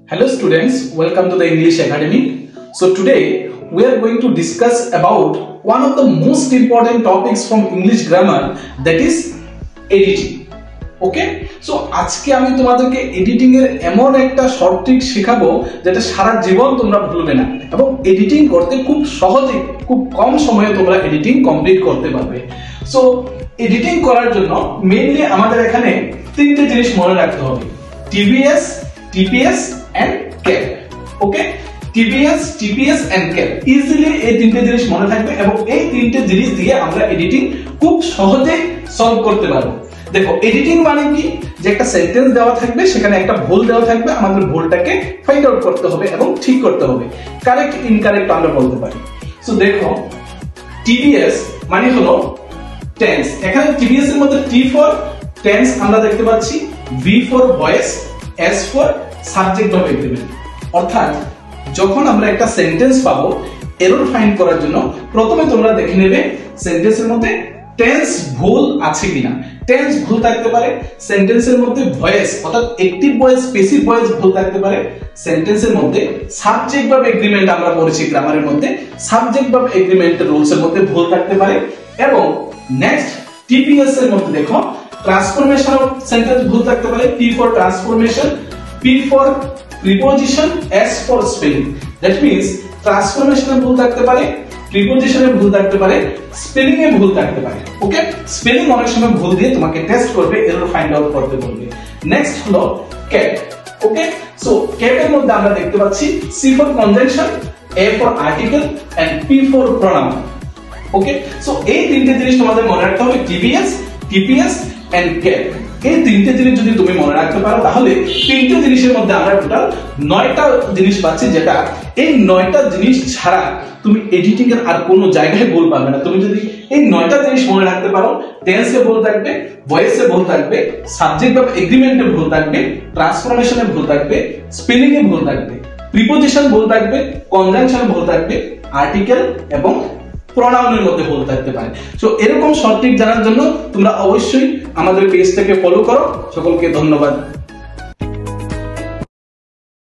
Hello students, welcome to the English Academy. So today we are going to discuss about one of the most important topics from English grammar, that is editing. Okay? So আজকে আমি তোমাদেরকে editing এর এমন একটা short trick শেখাবো যেটা সারা জীবন তোমরা ভুলবে না এবং এডিটিং করতে খুব সহজে খুব কম সময়ে তোমরা এডিটিং কমপ্লিট করতে পারবে। সো এডিটিং করার জন্য মেইনলি আমাদের এখানে তিনটে জিনিস মনে রাখতে হবে: TBS, TPS and CAP. Okay, TBS, TPS and CAP easily এই তিনটে জিনিস মনে থাকবে এবং এই তিনটে জিনিস দিয়ে আমরা এডিটিং খুব সহজে সলভ করতে পারবো। দেখো, এডিটিং মানে কি, যে একটা সেন্টেন্স দেওয়া থাকবে, সেখানে একটা ভুল দেওয়া থাকবে, আমাদের ভুলটাকে ফাইন্ড আউট করতে হবে এবং ঠিক করতে হবে, কারেক্ট ইনকারেক্ট আমরা বলতে পারি। সো দেখো, TBS মানে হলো টেন্স। এখানে TBS এর মধ্যে T ফর টেন্স আমরা দেখতে পাচ্ছি, V for voice, S for subject of agreement. অর্থাৎ যখন আমরা একটা সেন্টেন্স পাবো, এরর ফাইন্ড করার জন্য প্রথমে তোমরা দেখে নেবে সেন্টেন্সের মধ্যে টেন্স ভুল আছে কিনা। টেন্স ভুল থাকতে পারে, সেন্টেন্সের মধ্যে ভয়েস অর্থাৎ অ্যাক্টিভ ভয়েস, প্যাসিভ ভয়েস ভুল থাকতে পারে, সেন্টেন্সের মধ্যে সাবজেক্ট ভার্ব এগ্রিমেন্ট আমরা পড়েছি গ্রামারের মধ্যে, সাবজেক্ট ভার্ব এগ্রিমেন্টের রুলস এর মধ্যে ভুল থাকতে পারে। এবং নেক্সট TPS এর মধ্যে দেখো, ট্রান্সফরমেশন অফ সেন্টেন্স ভুল থাকতে পারে, T for transformation, P for preposition, S for spelling. That means ট্রান্সফরমেশনে ভুল থাকতে পারে, প্রিপোজিশনে ভুল থাকতে পারে, স্পেলিং এ ভুল থাকতে পারে। ওকে, স্পেলিং অনেক সময় ভুল দিয়ে তোমাকে টেস্ট করবে, এরর ফাইন্ড আউট করতে বলবে। নেক্সট হলো ক্যাপ। ওকে, সো ক্যাপ এর মধ্যে আমরা দেখতে পাচ্ছি C for conjunction, A for article and P for pronoun. Okay, so এই তিনটে জিনিস তোমাদের মনে রাখতে হবে, TBS, TPS এন্ড ক্যাপ। এই তিনটে জিনিস যদি তুমি মনে রাখতে পারো, তাহলে তিনটে জিনিসের মধ্যে আমরা টোটাল 9টা জিনিস পাচ্ছি, যেটা এই 9টা জিনিস ছাড়া তুমি এডিটিং এর আর কোনো জায়গায় ভুল পাবে না। তুমি যদি এই 9টা জিনিস মনে রাখতে পারো, টেন্সে ভুল থাকবে, ভয়েসে ভুল থাকবে, সাবজেক্ট ভার্ব এগ্রিমেন্টে ভুল থাকবে, ট্রান্সফরমেশনে ভুল থাকবে, স্পেলিং এ ভুল থাকবে, প্রিপোজিশন ভুল থাকবে, কনজাংশন ভুল থাকবে, আর্টিকেল এবং প্রোনাউনের মধ্যে ভুল থাকতে পারে। সো এরকম শর্ট ট্রিক জানার জন্য তোমরা অবশ্যই আমাদের পেজটাকে ফলো করো। সকলকে ধন্যবাদ।